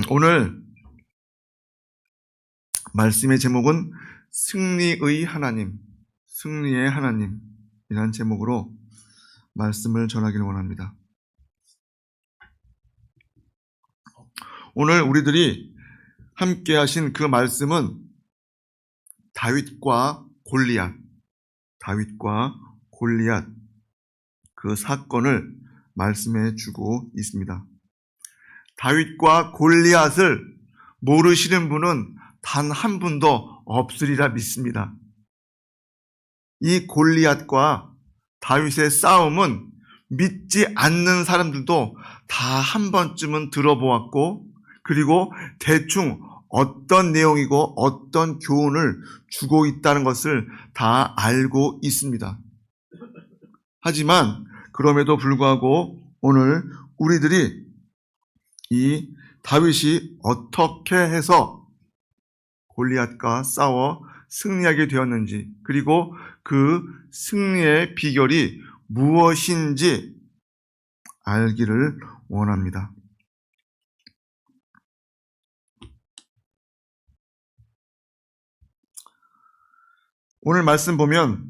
오늘 말씀의 제목은 승리의 하나님, 승리의 하나님이라는 제목으로 말씀을 전하기를 원합니다. 오늘 우리들이 함께 하신 그 말씀은 다윗과 골리앗 그 사건을 말씀해 주고 있습니다. 다윗과 골리앗을 모르시는 분은 단 한 분도 없으리라 믿습니다. 이 골리앗과 다윗의 싸움은 믿지 않는 사람들도 다 한 번쯤은 들어보았고, 그리고 대충 어떤 내용이고 어떤 교훈을 주고 있다는 것을 다 알고 있습니다. 하지만 그럼에도 불구하고 오늘 우리들이 이 다윗이 어떻게 해서 골리앗과 싸워 승리하게 되었는지, 그리고 그 승리의 비결이 무엇인지 알기를 원합니다. 오늘 말씀 보면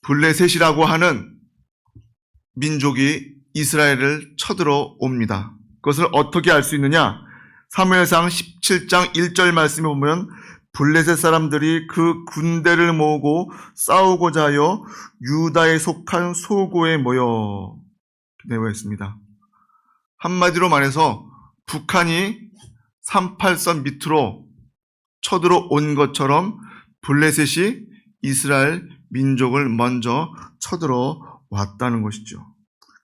블레셋이라고 하는 민족이 이스라엘을 쳐들어옵니다. 그것을 어떻게 알 수 있느냐? 사무엘상 17장 1절 말씀에 보면 블레셋 사람들이 그 군대를 모으고 싸우고자 하여 유다에 속한 소고에 모여 되어 있습니다. 한마디로 말해서 북한이 38선 밑으로 쳐들어온 것처럼 블레셋이 이스라엘 민족을 먼저 쳐들어왔다는 것이죠.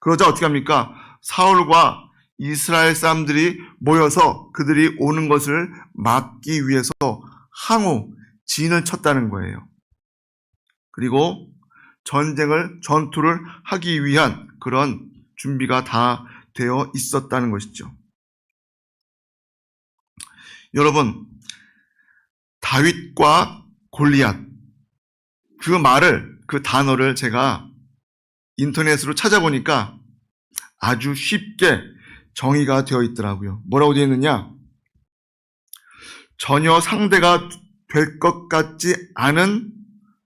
그러자 어떻게 합니까? 사울과 이스라엘 사람들이 모여서 그들이 오는 것을 막기 위해서 진을 쳤다는 거예요. 그리고 전투를 하기 위한 그런 준비가 다 되어 있었다는 것이죠. 여러분, 다윗과 골리앗, 그 단어를 제가 인터넷으로 찾아보니까 아주 쉽게 정의가 되어 있더라고요. 뭐라고 되어 있느냐? 전혀 상대가 될 것 같지 않은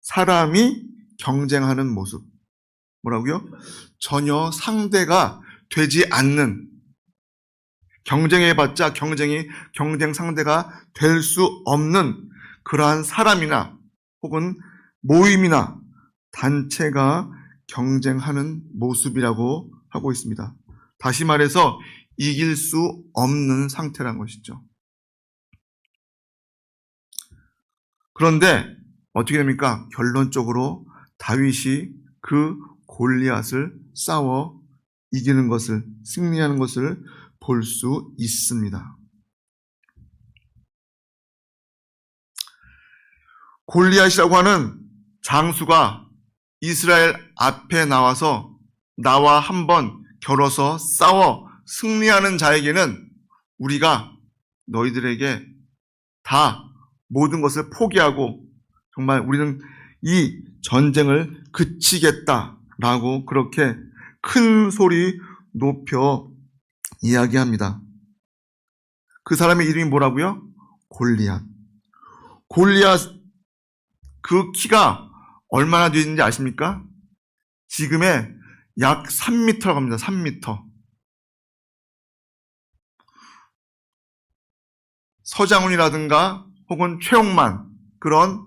사람이 경쟁하는 모습. 뭐라고요? 전혀 상대가 되지 않는, 경쟁해봤자 경쟁 상대가 될 수 없는 그러한 사람이나 혹은 모임이나 단체가 경쟁하는 모습이라고 하고 있습니다. 다시 말해서 이길 수 없는 상태란 것이죠. 그런데 어떻게 됩니까? 결론적으로 다윗이 그 골리앗을 싸워 이기는 것을, 승리하는 것을 볼 수 있습니다. 골리앗이라고 하는 장수가 이스라엘 앞에 나와서 나와 한번 겨뤄서 싸워 승리하는 자에게는 우리가 너희들에게 다 모든 것을 포기하고 정말 우리는 이 전쟁을 그치겠다라고 그렇게 큰 소리 높여 이야기합니다. 그 사람의 이름이 뭐라고요? 골리앗. 그 키가 얼마나 되는지 아십니까? 지금의 약 3m라고 합니다. 3m. 서장훈이라든가 혹은 최홍만, 그런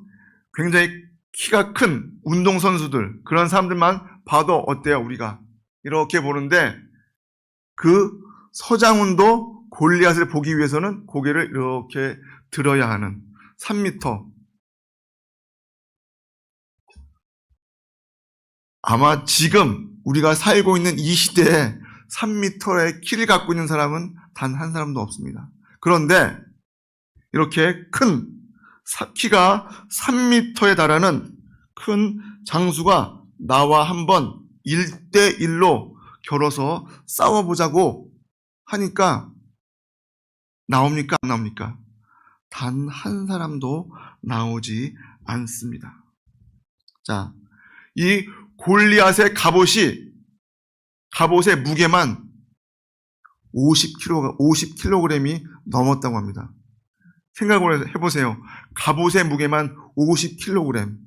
굉장히 키가 큰 운동선수들, 그런 사람들만 봐도 어때요? 우리가 이렇게 보는데 그 서장훈도 골리앗을 보기 위해서는 고개를 이렇게 들어야 하는 3m. 아마 지금 우리가 살고 있는 이 시대에 3m의 키를 갖고 있는 사람은 단 한 사람도 없습니다. 그런데 이렇게 큰 키가 3m에 달하는 큰 장수가 나와 한번 1대1로 겨뤄서 싸워보자고 하니까 나옵니까? 안 나옵니까? 단 한 사람도 나오지 않습니다. 자, 이 골리앗의 갑옷의 무게만 50kg이 넘었다고 합니다. 생각을 해보세요. 갑옷의 무게만 50kg.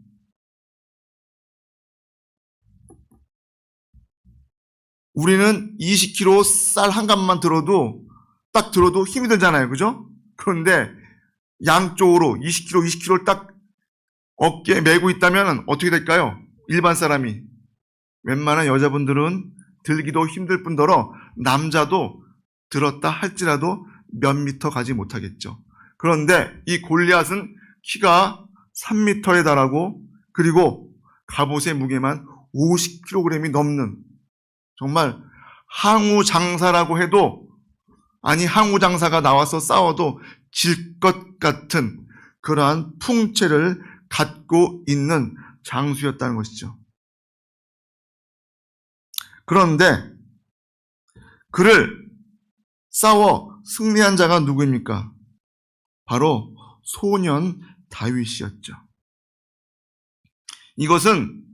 우리는 20kg 쌀 한 갑만 딱 들어도 힘이 들잖아요. 그죠? 그런데 양쪽으로 20kg를 딱 어깨에 메고 있다면 어떻게 될까요? 일반 사람이. 웬만한 여자분들은 들기도 힘들 뿐더러 남자도 들었다 할지라도 몇 미터 가지 못하겠죠. 그런데 이 골리앗은 키가 3m에 달하고 그리고 갑옷의 무게만 50kg이 넘는 정말 항우 장사라고 해도 항우 장사가 나와서 싸워도 질 것 같은 그러한 풍채를 갖고 있는 장수였다는 것이죠. 그런데 그를 싸워 승리한 자가 누구입니까? 바로 소년 다윗이었죠. 이것은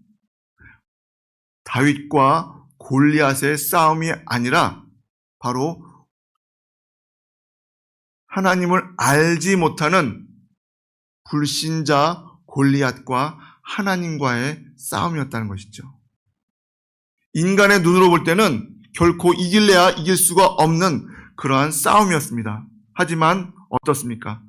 다윗과 골리앗의 싸움이 아니라 바로 하나님을 알지 못하는 불신자 골리앗과 하나님과의 싸움이었다는 것이죠. 인간의 눈으로 볼 때는 결코 이길래야 이길 수가 없는 그러한 싸움이었습니다. 하지만 어떻습니까?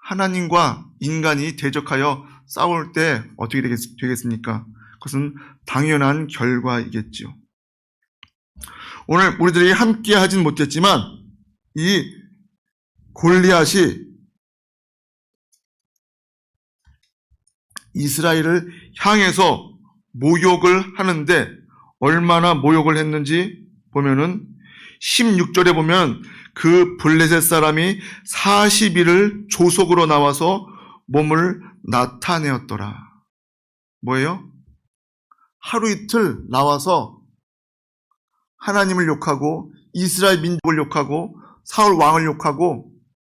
하나님과 인간이 대적하여 싸울 때 어떻게 되겠습니까? 그것은 당연한 결과이겠죠. 오늘 우리들이 함께 하진 못했지만 이 골리앗이 이스라엘을 향해서 모욕을 하는데 얼마나 모욕을 했는지 보면은 16절에 보면 그 블레셋 사람이 40일을 조속으로 나와서 몸을 나타내었더라. 뭐예요? 하루 이틀 나와서 하나님을 욕하고 이스라엘 민족을 욕하고 사울 왕을 욕하고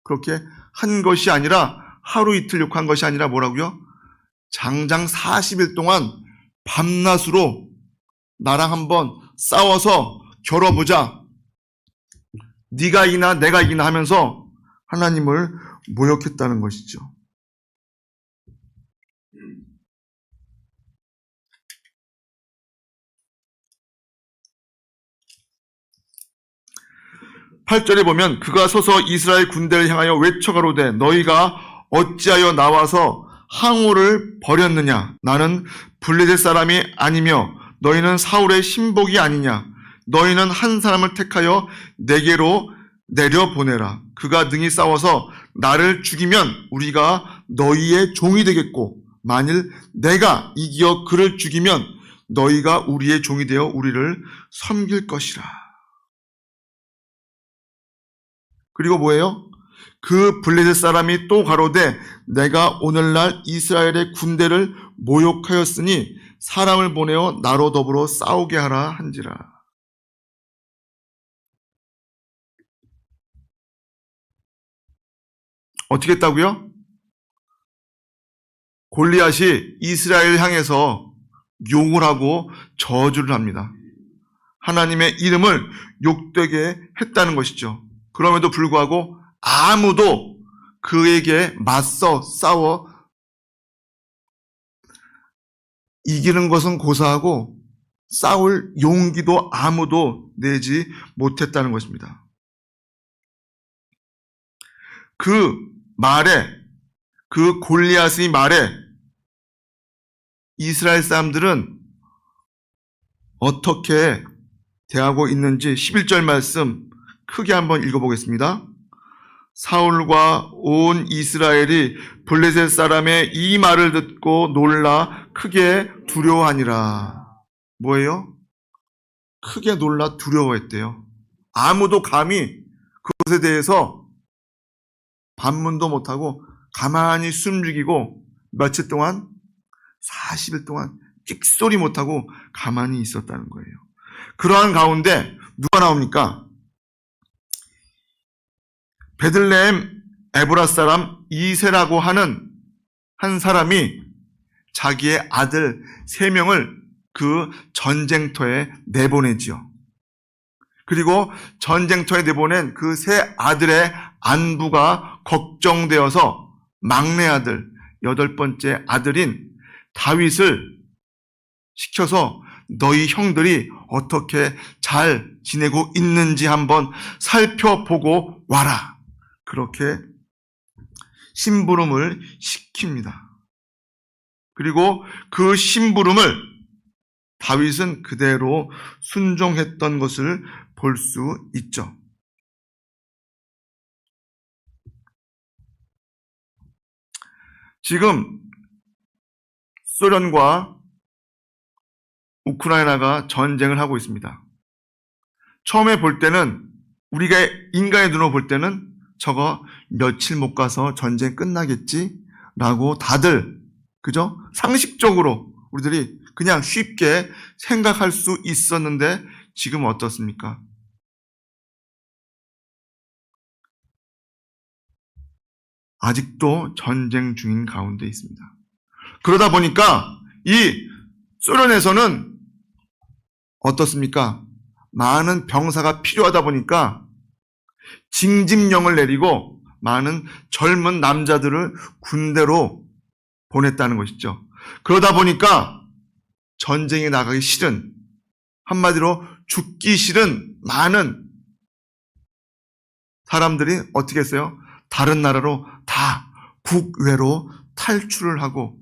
그렇게 한 것이 아니라 하루 이틀 욕한 것이 아니라 뭐라고요? 장장 40일 동안 밤낮으로 나랑 한번 싸워서 겨뤄보자. 네가 이기나 내가 이기나 하면서 하나님을 모욕했다는 것이죠. (8절에) 보면 그가 서서 이스라엘 군대를 향하여 외쳐가로되 너희가 어찌하여 나와서 항우를 버렸느냐? 나는 블레셋 사람이 아니며 너희는 사울의 신복이 아니냐? 너희는 한 사람을 택하여 내게로 내려보내라. 그가 능히 싸워서 나를 죽이면 우리가 너희의 종이 되겠고 만일 내가 이기어 그를 죽이면 너희가 우리의 종이 되어 우리를 섬길 것이라. 그리고 뭐예요? 그 블레셋 사람이 또 가로되 내가 오늘날 이스라엘의 군대를 모욕하였으니 사람을 보내어 나로 더불어 싸우게 하라 한지라. 어떻게 했다고요? 골리앗이 이스라엘을 향해서 욕을 하고 저주를 합니다. 하나님의 이름을 욕되게 했다는 것이죠. 그럼에도 불구하고 아무도 그에게 맞서 싸워 이기는 것은 고사하고 싸울 용기도 아무도 내지 못했다는 것입니다. 그 말에, 그 골리앗의 말에 이스라엘 사람들은 어떻게 대하고 있는지 11절 말씀 크게 한번 읽어보겠습니다. 사울과 온 이스라엘이 블레셋 사람의 이 말을 듣고 놀라 크게 두려워하니라. 뭐예요? 크게 놀라 두려워했대요. 아무도 감히 그것에 대해서 반문도 못하고 가만히 숨죽이고 며칠 동안 40일 동안 찍소리 못하고 가만히 있었다는 거예요. 그러한 가운데 누가 나옵니까? 베들레헴 에브라 사람 이세라고 하는 한 사람이 자기의 아들 3명을 그 전쟁터에 내보내지요. 그리고 전쟁터에 내보낸 그 세 아들의 안부가 걱정되어서 막내 아들, 8번째 아들인 다윗을 시켜서 너희 형들이 어떻게 잘 지내고 있는지 한번 살펴보고 와라. 그렇게 심부름을 시킵니다. 그리고 그 심부름을 다윗은 그대로 순종했던 것을 볼 수 있죠. 지금 소련과 우크라이나가 전쟁을 하고 있습니다. 처음에 볼 때는, 우리가 인간의 눈으로 볼 때는 저거 며칠 못 가서 전쟁 끝나겠지? 라고 다들, 그죠? 상식적으로 우리들이 그냥 쉽게 생각할 수 있었는데 지금 어떻습니까? 아직도 전쟁 중인 가운데 있습니다. 그러다 보니까 이 소련에서는 어떻습니까? 많은 병사가 필요하다 보니까 징집령을 내리고 많은 젊은 남자들을 군대로 보냈다는 것이죠. 그러다 보니까 전쟁에 나가기 싫은, 한마디로 죽기 싫은 많은 사람들이 어떻게 했어요? 다른 나라로 다 국외로 탈출을 하고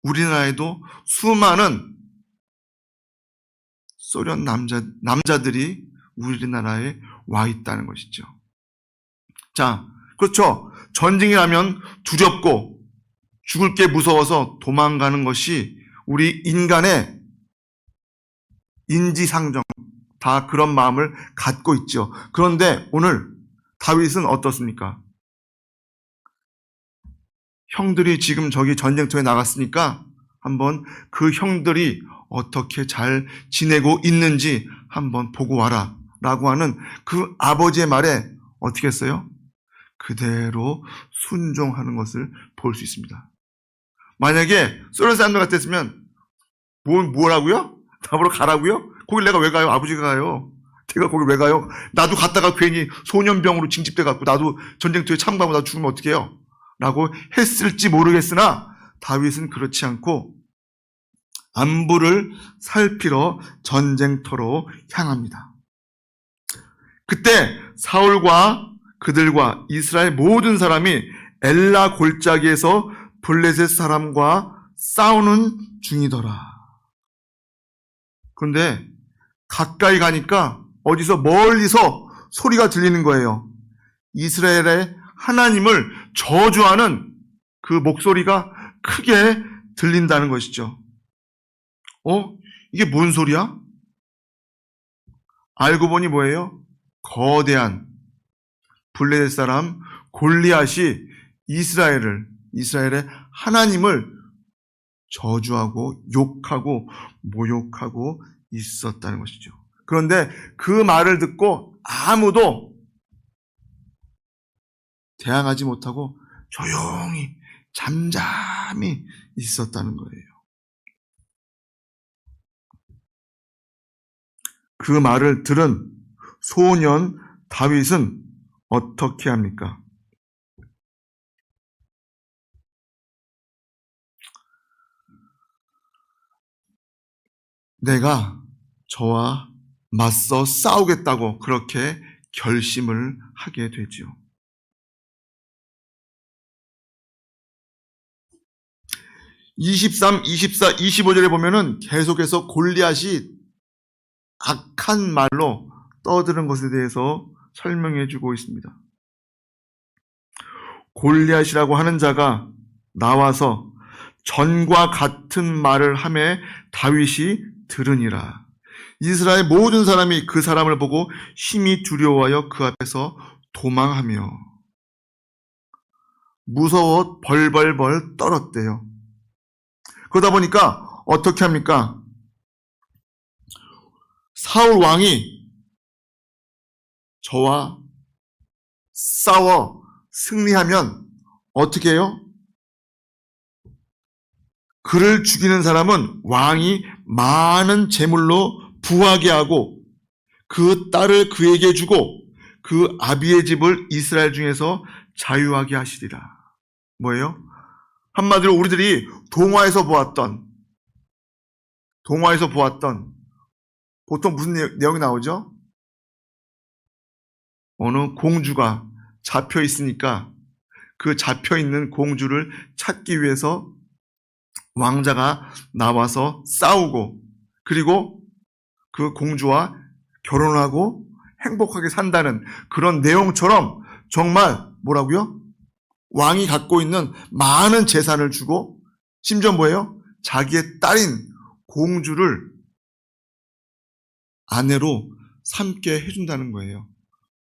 우리나라에도 수많은 소련 남자들이 우리나라에 와 있다는 것이죠. 자, 그렇죠. 전쟁이 나면 두렵고 죽을 게 무서워서 도망가는 것이 우리 인간의 인지상정, 다 그런 마음을 갖고 있죠. 그런데 오늘 다윗은 어떻습니까? 형들이 지금 저기 전쟁터에 나갔으니까 한번 그 형들이 어떻게 잘 지내고 있는지 한번 보고 와라 라고 하는 그 아버지의 말에 어떻게 했어요? 그대로 순종하는 것을 볼 수 있습니다. 만약에 소련 사람들 같았으면 뭐라고요? 나보러 가라고요? 거길 내가 왜 가요? 아버지가 가요. 제가 거기 왜 가요? 나도 갔다가 괜히 소년병으로 징집돼 갖고 나도 전쟁터에 참가하고 나도 죽으면 어떡해요? 라고 했을지 모르겠으나 다윗은 그렇지 않고 안부를 살피러 전쟁터로 향합니다. 그때 사울과 그들과 이스라엘 모든 사람이 엘라 골짜기에서 블레셋 사람과 싸우는 중이더라. 그런데 가까이 가니까 어디서 멀리서 소리가 들리는 거예요. 이스라엘의 하나님을 저주하는 그 목소리가 크게 들린다는 것이죠. 이게 뭔 소리야? 알고 보니 뭐예요? 거대한 블레셋 사람 골리앗이 이스라엘의 하나님을 저주하고 욕하고 모욕하고 있었다는 것이죠. 그런데 그 말을 듣고 아무도 대항하지 못하고 조용히 잠잠히 있었다는 거예요. 그 말을 들은 소년 다윗은 어떻게 합니까? 내가 저와 맞서 싸우겠다고 그렇게 결심을 하게 되지요. 23, 24, 25절에 보면은 계속해서 골리앗이 악한 말로 떠드는 것에 대해서 설명해 주고 있습니다. 골리앗이라고 하는 자가 나와서 전과 같은 말을 하매 다윗이 들으니라. 이스라엘 모든 사람이 그 사람을 보고 심히 두려워하여 그 앞에서 도망하며 무서워 벌벌벌 떨었대요. 그러다 보니까 어떻게 합니까? 사울 왕이 저와 싸워 승리하면 어떻게 해요? 그를 죽이는 사람은 왕이 많은 재물로 부하게 하고 그 딸을 그에게 주고 그 아비의 집을 이스라엘 중에서 자유하게 하시리라. 뭐예요? 한마디로 우리들이 동화에서 보았던 보통 무슨 내용이 나오죠? 어느 공주가 잡혀 있으니까 그 잡혀 있는 공주를 찾기 위해서 왕자가 나와서 싸우고 그리고 그 공주와 결혼하고 행복하게 산다는 그런 내용처럼 정말 뭐라고요? 왕이 갖고 있는 많은 재산을 주고 심지어 뭐예요? 자기의 딸인 공주를 아내로 삼게 해준다는 거예요.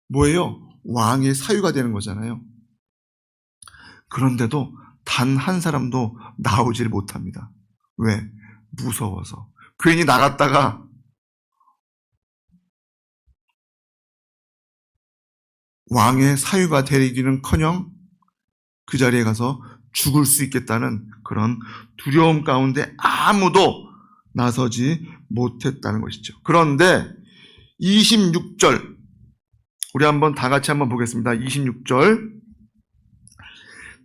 뭐예요? 왕의 사유가 되는 거잖아요. 그런데도 단 한 사람도 나오질 못합니다. 왜? 무서워서. 괜히 나갔다가 왕의 사유가 되기는커녕 그 자리에 가서 죽을 수 있겠다는 그런 두려움 가운데 아무도 나서지 못했다는 것이죠. 그런데 26절 우리 한번 다 같이 한번 보겠습니다. 26절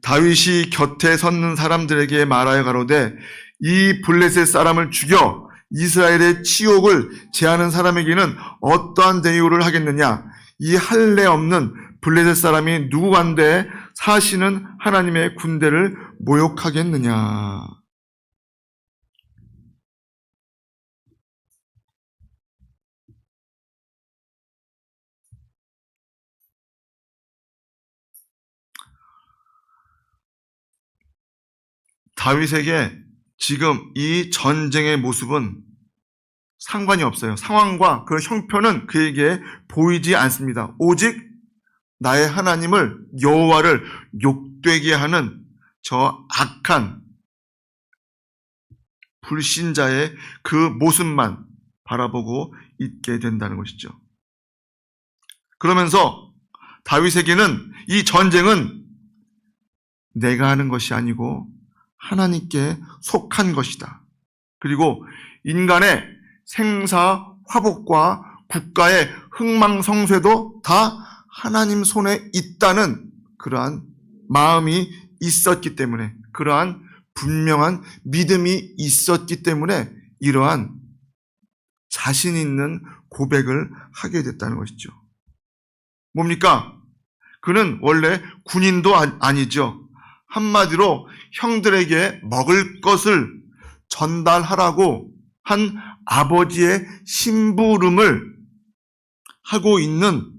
다윗이 곁에 섰는 사람들에게 말하여 가로되 이 블레셋 사람을 죽여 이스라엘의 치욕을 제하는 사람에게는 어떠한 대우를 하겠느냐? 이 할례 없는 블레셋 사람이 누구간데 사시는 하나님의 군대를 모욕하겠느냐? 다윗에게 지금 이 전쟁의 모습은 상관이 없어요. 상황과 그 형편은 그에게 보이지 않습니다. 오직 나의 하나님을 여호와를 욕되게 하는 저 악한 불신자의 그 모습만 바라보고 있게 된다는 것이죠. 그러면서 다윗에게는 이 전쟁은 내가 하는 것이 아니고 하나님께 속한 것이다. 그리고 인간의 생사 화복과 국가의 흥망성쇠도 다 하나님 손에 있다는 그러한 마음이 있었기 때문에, 그러한 분명한 믿음이 있었기 때문에 이러한 자신 있는 고백을 하게 됐다는 것이죠. 뭡니까? 그는 원래 군인도 아니죠. 한마디로 형들에게 먹을 것을 전달하라고 한 아버지의 심부름을 하고 있는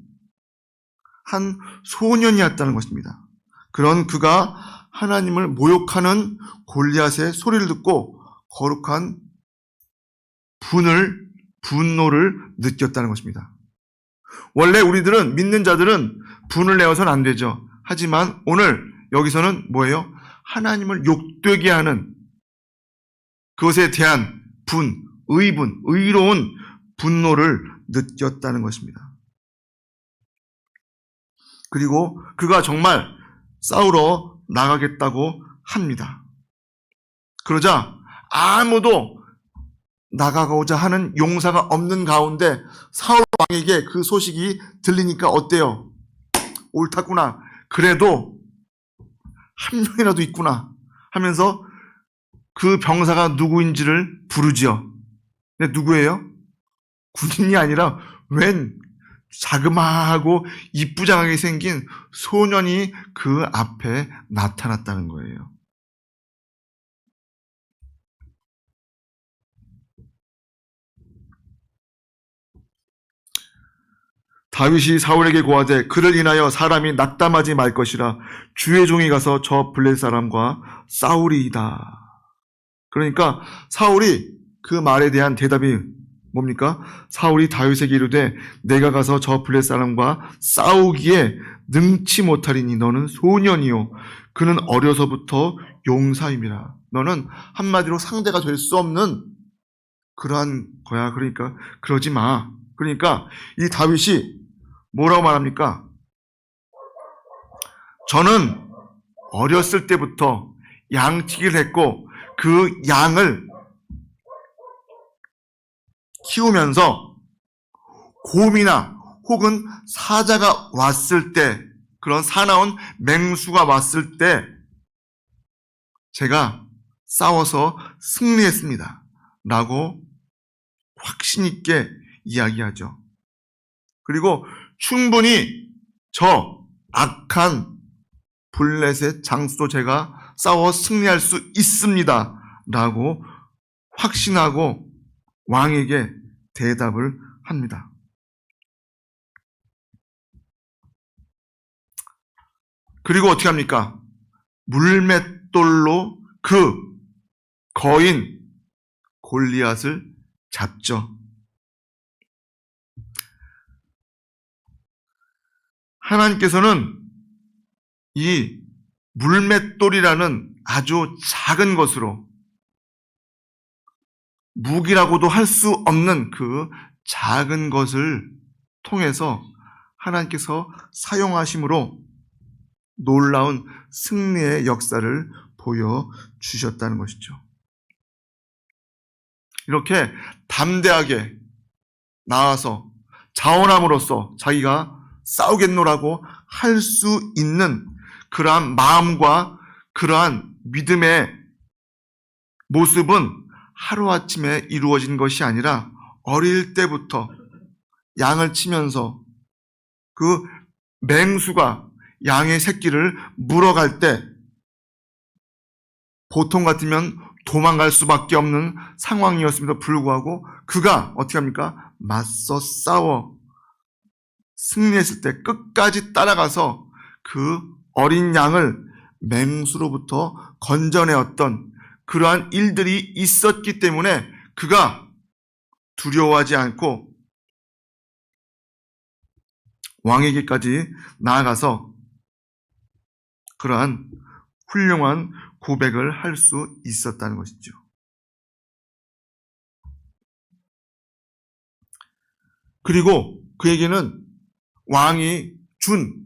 한 소년이었다는 것입니다. 그런 그가 하나님을 모욕하는 골리앗의 소리를 듣고 거룩한 분노를 느꼈다는 것입니다. 원래 우리들은, 믿는 자들은 분을 내어서는 안 되죠. 하지만 오늘 여기서는 뭐예요? 하나님을 욕되게 하는 그것에 대한 의로운 분노를 느꼈다는 것입니다. 그리고 그가 정말 싸우러 나가겠다고 합니다. 그러자 아무도 나가고자 하는 용사가 없는 가운데 사울 왕에게 그 소식이 들리니까 어때요? 옳았구나. 그래도 한 명이라도 있구나 하면서 그 병사가 누구인지를 부르지요. 근데 누구예요? 군인이 아니라 웬 자그마하고 이쁘장하게 생긴 소년이 그 앞에 나타났다는 거예요. 다윗이 사울에게 고하되 그를 인하여 사람이 낙담하지 말 것이라 주의 종이 가서 저 블레셋 사람과 싸우리이다. 그러니까 사울이 그 말에 대한 대답이 뭡니까? 사울이 다윗에게 이르되 내가 가서 저 블레셋 사람과 싸우기에 능치 못하리니 너는 소년이요 그는 어려서부터 용사임이라. 너는 한마디로 상대가 될 수 없는 그러한 거야. 그러니까 그러지 마. 그러니까 이 다윗이 뭐라고 말합니까? 저는 어렸을 때부터 양치기를 했고 그 양을 키우면서 곰이나 혹은 사자가 왔을 때, 그런 사나운 맹수가 왔을 때 제가 싸워서 승리했습니다 라고 확신 있게 이야기하죠. 그리고 충분히 저 악한 블레셋 장수도 제가 싸워 승리할 수 있습니다 라고 확신하고 왕에게 대답을 합니다. 그리고 어떻게 합니까? 물맷돌로 그 거인 골리앗을 잡죠. 하나님께서는 이 물맷돌이라는 아주 작은 것으로 무기라고도 할 수 없는 그 작은 것을 통해서 하나님께서 사용하심으로 놀라운 승리의 역사를 보여주셨다는 것이죠. 이렇게 담대하게 나와서 자원함으로써 자기가 싸우겠노라고 할 수 있는 그러한 마음과 그러한 믿음의 모습은 하루아침에 이루어진 것이 아니라 어릴 때부터 양을 치면서 그 맹수가 양의 새끼를 물어갈 때 보통 같으면 도망갈 수밖에 없는 상황이었음에도 불구하고 그가 어떻게 합니까? 맞서 싸워 승리했을 때 끝까지 따라가서 그 어린 양을 맹수로부터 건져내었던 그러한 일들이 있었기 때문에 그가 두려워하지 않고 왕에게까지 나아가서 그러한 훌륭한 고백을 할 수 있었다는 것이죠. 그리고 그에게는 왕이 준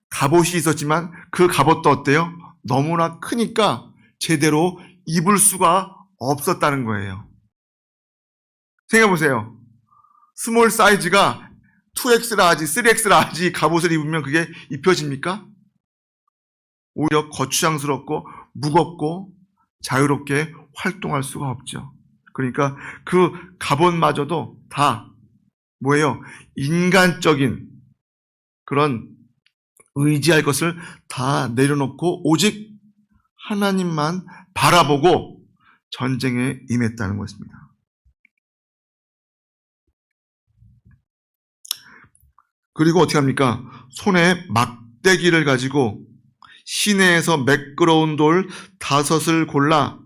갑옷이 있었지만 그 갑옷도 어때요? 너무나 크니까 제대로 입을 수가 없었다는 거예요. 생각해보세요. 스몰 사이즈가 2X 라지, 3X 라지 갑옷을 입으면 그게 입혀집니까? 오히려 거추장스럽고 무겁고 자유롭게 활동할 수가 없죠. 그러니까 그 갑옷마저도 다 뭐예요? 인간적인 그런 의지할 것을 다 내려놓고 오직 하나님만 바라보고 전쟁에 임했다는 것입니다. 그리고 어떻게 합니까? 손에 막대기를 가지고 시내에서 매끄러운 돌 5을 골라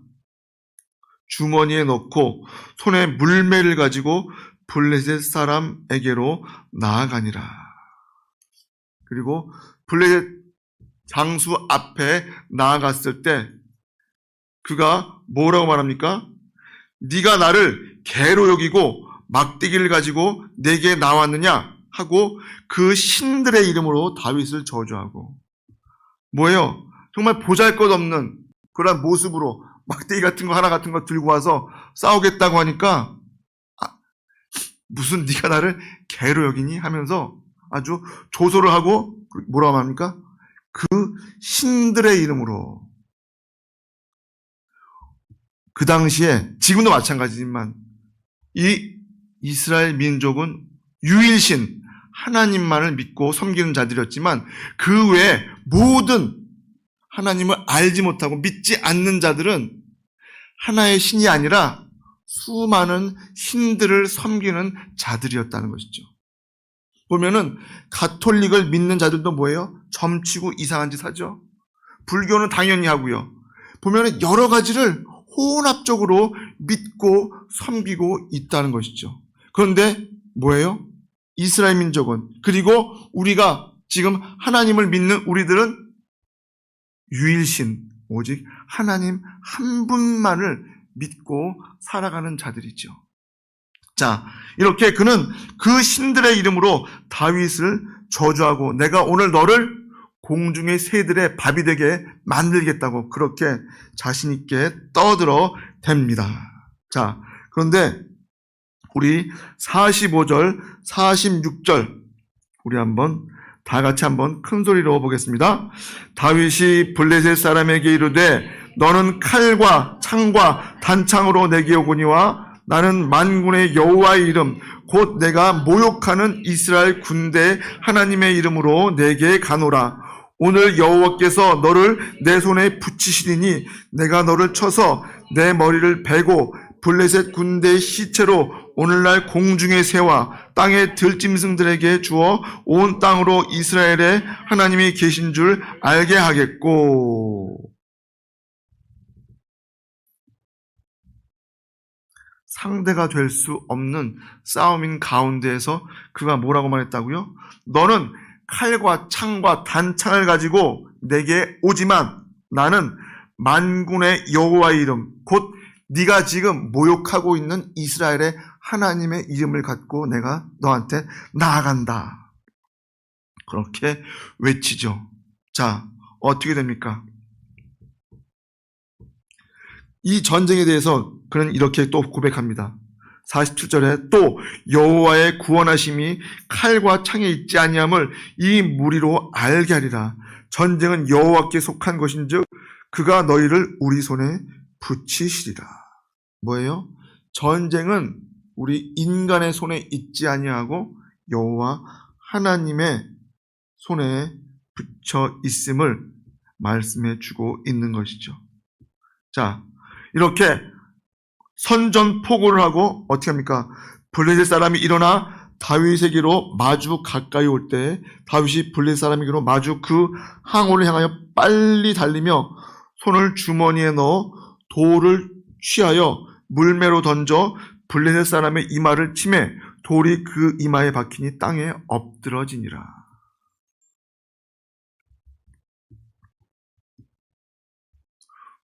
주머니에 넣고 손에 물매를 가지고 블레셋 사람에게로 나아가니라. 그리고 블레셋 장수 앞에 나아갔을 때 그가 뭐라고 말합니까? 네가 나를 개로 여기고 막대기를 가지고 내게 나왔느냐 하고 그 신들의 이름으로 다윗을 저주하고 뭐예요? 정말 보잘것없는 그런 모습으로 막대기 같은 거 하나 같은 거 들고 와서 싸우겠다고 하니까 무슨 네가 나를 개로 여기니 하면서 아주 조소를 하고 뭐라고 합니까? 그 신들의 이름으로. 그 당시에 지금도 마찬가지지만 이 이스라엘 민족은 유일신 하나님만을 믿고 섬기는 자들이었지만 그 외에 모든 하나님을 알지 못하고 믿지 않는 자들은 하나의 신이 아니라 수많은 신들을 섬기는 자들이었다는 것이죠. 보면은 가톨릭을 믿는 자들도 뭐예요? 점치고 이상한 짓 하죠. 불교는 당연히 하고요. 보면은 여러 가지를 혼합적으로 믿고 섬기고 있다는 것이죠. 그런데 뭐예요? 이스라엘 민족은 그리고 우리가 지금 하나님을 믿는 우리들은 유일신 오직 하나님 한 분만을 믿고 살아가는 자들이죠. 자, 이렇게 그는 그 신들의 이름으로 다윗을 저주하고 내가 오늘 너를 공중의 새들의 밥이 되게 만들겠다고 그렇게 자신 있게 떠들어 댑니다. 자, 그런데 우리 45절, 46절 우리 다 같이 한번 큰 소리로 보겠습니다. 다윗이 블레셋 사람에게 이르되 너는 칼과 창과 단창으로 내게 오거니와 나는 만군의 여호와의 이름 곧 내가 모욕하는 이스라엘 군대 하나님의 이름으로 내게 가노라. 오늘 여호와께서 너를 내 손에 붙이시리니 내가 너를 쳐서 내 머리를 베고 블레셋 군대의 시체로 오늘날 공중의 새와 땅의 들짐승들에게 주어 온 땅으로 이스라엘의 하나님이 계신 줄 알게 하겠고. 상대가 될 수 없는 싸움인 가운데에서 그가 뭐라고 말했다고요? 너는 칼과 창과 단창을 가지고 내게 오지만 나는 만군의 여호와의 이름 곧 네가 지금 모욕하고 있는 이스라엘의 하나님의 이름을 갖고 내가 너한테 나아간다. 그렇게 외치죠. 자, 어떻게 됩니까? 이 전쟁에 대해서 그는 이렇게 또 고백합니다. 47절에 또 여호와의 구원하심이 칼과 창에 있지 아니함을 이 무리로 알게 하리라. 전쟁은 여호와께 속한 것인즉 그가 너희를 우리 손에 붙이시리라. 뭐예요? 전쟁은 우리 인간의 손에 있지 아니하고 여호와 하나님의 손에 붙여 있음을 말씀해 주고 있는 것이죠. 자, 이렇게 선전포고를 하고 어떻게 합니까? 블레셋 사람이 일어나 다윗에게로 마주 가까이 올 때 다윗이 블레셋 사람에게로 마주 그 항우를 향하여 빨리 달리며 손을 주머니에 넣어 돌을 취하여 물매로 던져 블레셋 사람의 이마를 치매 돌이 그 이마에 박히니 땅에 엎드러지니라.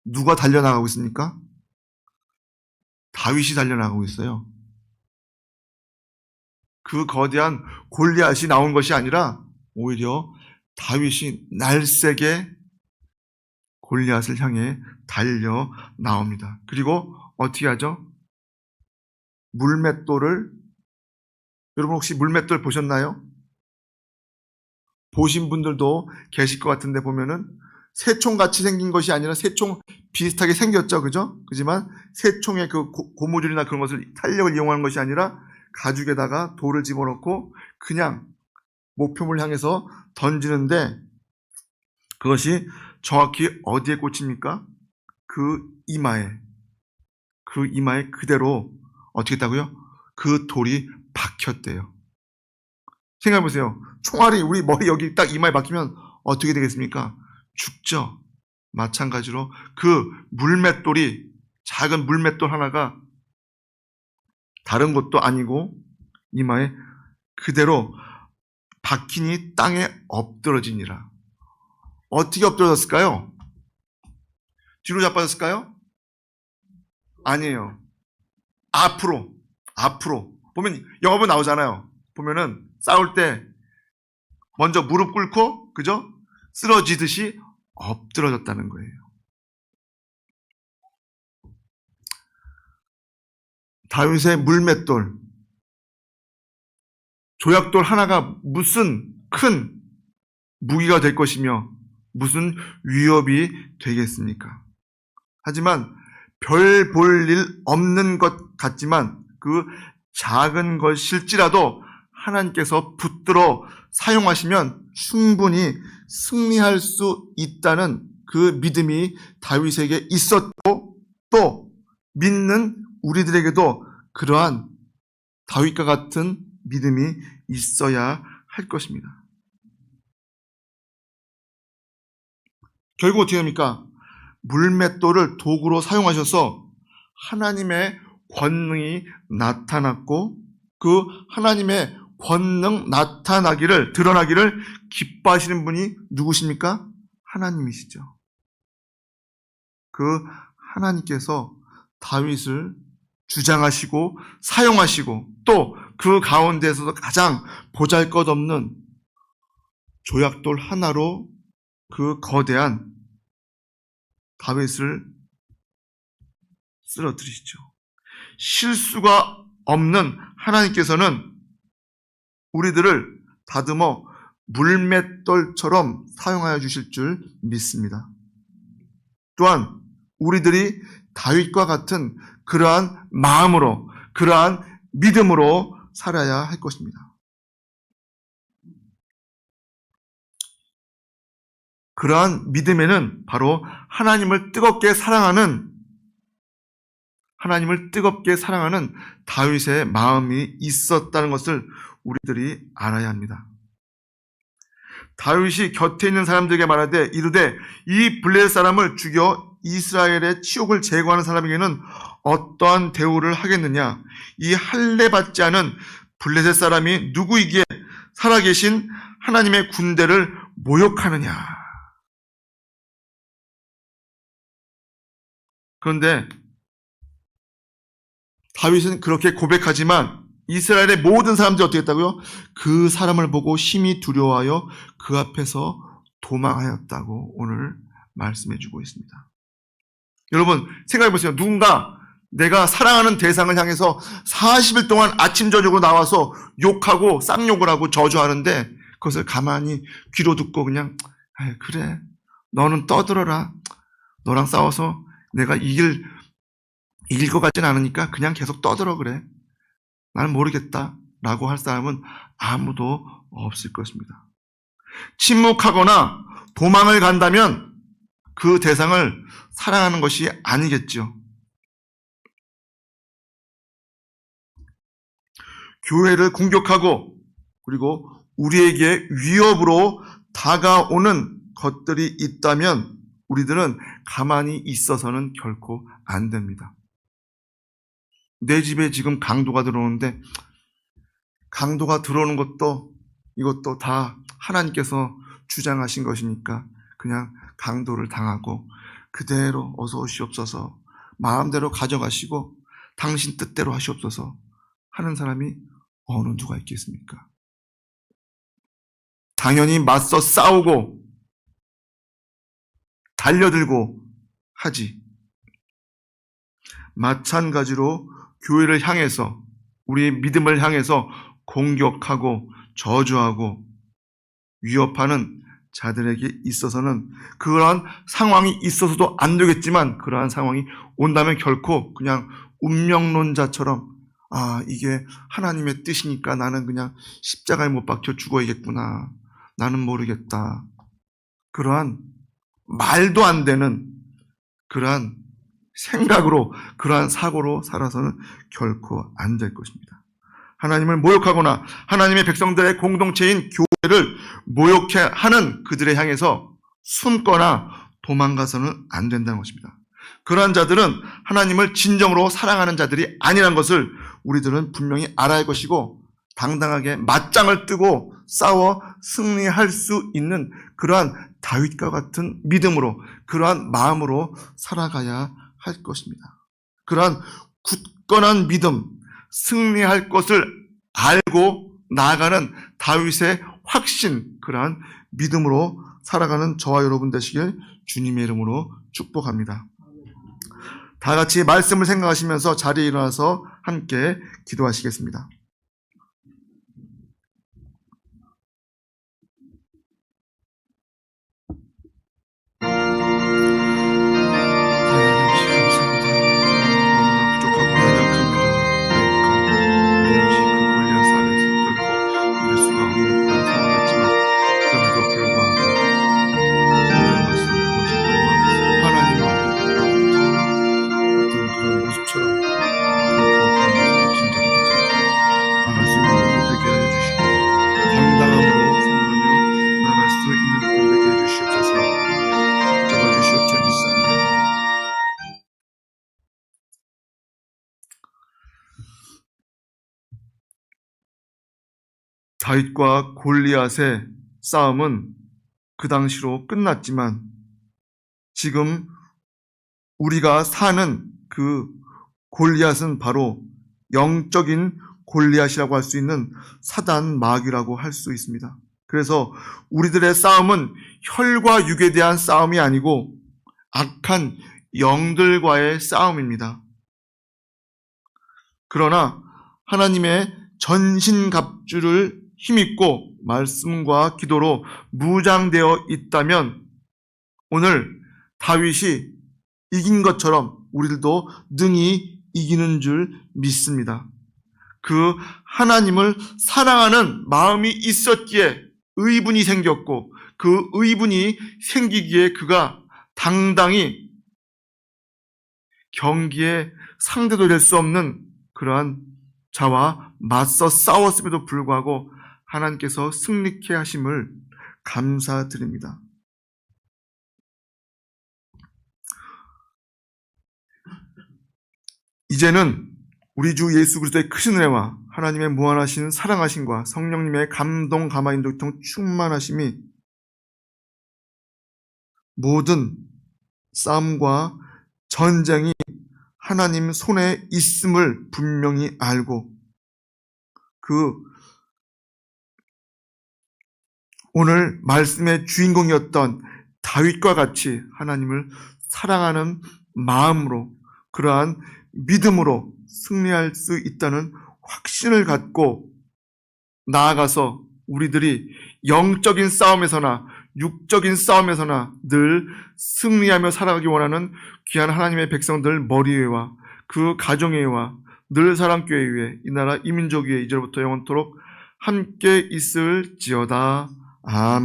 누가 달려나가고 있습니까? 다윗이 달려나가고 있어요. 그 거대한 골리앗이 나온 것이 아니라 오히려 다윗이 날쌔게 골리앗을 향해 달려 나옵니다. 그리고 어떻게 하죠? 물맷돌을, 여러분 혹시 물맷돌 보셨나요? 보신 분들도 계실 것 같은데 보면은 새총같이 생긴 것이 아니라 새총 비슷하게 생겼죠. 그죠? 그지만 새총의 그 고무줄이나 그런 것을 탄력을 이용하는 것이 아니라 가죽에다가 돌을 집어넣고 그냥 목표물 향해서 던지는데 그것이 정확히 어디에 꽂힙니까? 그 이마에 그대로 어떻게 했다고요? 그 돌이 박혔대요. 생각해보세요. 총알이 우리 머리 여기 딱 이마에 박히면 어떻게 되겠습니까? 죽죠. 마찬가지로 그 물맷돌이 작은 물맷돌 하나가 다른 것도 아니고 이마에 그대로 박히니 땅에 엎드러지니라. 어떻게 엎드러졌을까요? 뒤로 자빠졌을까요? 아니에요. 앞으로 보면 영화 보면 나오잖아요. 보면은 싸울 때 먼저 무릎 꿇고 그죠? 쓰러지듯이 엎드러졌다는 거예요. 다윗의 물맷돌, 조약돌 하나가 무슨 큰 무기가 될 것이며 무슨 위협이 되겠습니까? 하지만 별 볼 일 없는 것 같지만 그 작은 것일지라도 하나님께서 붙들어 사용하시면 충분히 승리할 수 있다는 그 믿음이 다윗에게 있었고 또 믿는 우리들에게도 그러한 다윗과 같은 믿음이 있어야 할 것입니다. 결국 어떻게 합니까? 물맷돌을 도구로 사용하셔서 하나님의 권능이 나타났고 그 하나님의 권능 드러나기를 기뻐하시는 분이 누구십니까? 하나님이시죠. 그 하나님께서 다윗을 주장하시고 사용하시고 또 그 가운데서도 가장 보잘것없는 조약돌 하나로 그 거대한 다윗을 쓰러뜨리시죠. 실수가 없는 하나님께서는 우리들을 다듬어 물맷돌처럼 사용하여 주실 줄 믿습니다. 또한 우리들이 다윗과 같은 그러한 마음으로, 그러한 믿음으로 살아야 할 것입니다. 그러한 믿음에는 바로 하나님을 뜨겁게 사랑하는 다윗의 마음이 있었다는 것을 우리들이 알아야 합니다. 다윗이 곁에 있는 사람들에게 말하되 이르되 이 블레셋 사람을 죽여 이스라엘의 치욕을 제거하는 사람에게는 어떠한 대우를 하겠느냐? 이 할례 받지 않은 블레셋 사람이 누구이기에 살아계신 하나님의 군대를 모욕하느냐? 그런데 다윗은 그렇게 고백하지만 이스라엘의 모든 사람들이 어떻게 했다고요? 그 사람을 보고 심히 두려워하여 그 앞에서 도망하였다고 오늘 말씀해 주고 있습니다. 여러분 생각해 보세요. 누군가 내가 사랑하는 대상을 향해서 40일 동안 아침 저녁으로 나와서 욕하고 쌍욕을 하고 저주하는데 그것을 가만히 귀로 듣고 그냥 그래 너는 떠들어라. 너랑 싸워서 내가 이길 것 같진 않으니까 그냥 계속 떠들어 그래. 나는 모르겠다 라고 할 사람은 아무도 없을 것입니다. 침묵하거나 도망을 간다면 그 대상을 사랑하는 것이 아니겠죠. 교회를 공격하고 그리고 우리에게 위협으로 다가오는 것들이 있다면 우리들은 가만히 있어서는 결코 안 됩니다. 내 집에 지금 강도가 들어오는데 강도가 들어오는 것도 이것도 다 하나님께서 주장하신 것이니까 그냥 강도를 당하고 그대로 어서 오시옵소서 마음대로 가져가시고 당신 뜻대로 하시옵소서 하는 사람이 어느 누가 있겠습니까? 당연히 맞서 싸우고 달려들고 하지. 마찬가지로 교회를 향해서 우리의 믿음을 향해서 공격하고 저주하고 위협하는 자들에게 있어서는 그러한 상황이 있어서도 안 되겠지만 그러한 상황이 온다면 결코 그냥 운명론자처럼 이게 하나님의 뜻이니까 나는 그냥 십자가에 못 박혀 죽어야겠구나. 나는 모르겠다. 그러한 말도 안 되는 그러한 생각으로 그러한 사고로 살아서는 결코 안 될 것입니다. 하나님을 모욕하거나 하나님의 백성들의 공동체인 교회를 모욕해 하는 그들에 향해서 숨거나 도망가서는 안 된다는 것입니다. 그러한 자들은 하나님을 진정으로 사랑하는 자들이 아니라는 것을 우리들은 분명히 알아야 할 것이고 당당하게 맞짱을 뜨고 싸워 승리할 수 있는 그러한 다윗과 같은 믿음으로 그러한 마음으로 살아가야 할 것입니다. 그러한 굳건한 믿음, 승리할 것을 알고 나아가는 다윗의 확신, 그러한 믿음으로 살아가는 저와 여러분 되시길 주님의 이름으로 축복합니다. 다 같이 말씀을 생각하시면서 자리에 일어나서 함께 기도하시겠습니다. 다윗과 골리앗의 싸움은 그 당시로 끝났지만 지금 우리가 사는 그 골리앗은 바로 영적인 골리앗이라고 할 수 있는 사단 마귀라고 할 수 있습니다. 그래서 우리들의 싸움은 혈과 육에 대한 싸움이 아니고 악한 영들과의 싸움입니다. 그러나 하나님의 전신갑주를 힘입고 말씀과 기도로 무장되어 있다면 오늘 다윗이 이긴 것처럼 우리들도 능히 이기는 줄 믿습니다. 그 하나님을 사랑하는 마음이 있었기에 의분이 생겼고 그 의분이 생기기에 그가 당당히 경기에 상대도 될 수 없는 그러한 자와 맞서 싸웠음에도 불구하고 하나님께서 승리케 하심을 감사드립니다. 이제는 우리 주 예수 그리스도의 크신 은혜와 하나님의 무한하신 사랑하심과 성령님의 감동 감화 인도 교통 충만하심이 모든 싸움과 전쟁이 하나님 손에 있음을 분명히 알고 오늘 말씀의 주인공이었던 다윗과 같이 하나님을 사랑하는 마음으로 그러한 믿음으로 승리할 수 있다는 확신을 갖고 나아가서 우리들이 영적인 싸움에서나 육적인 싸움에서나 늘 승리하며 살아가기 원하는 귀한 하나님의 백성들 머리 위와 그 가정 위와 늘 사랑교회 위에 이 나라 이민족 위에 이제부터 영원토록 함께 있을지어다. 아멘.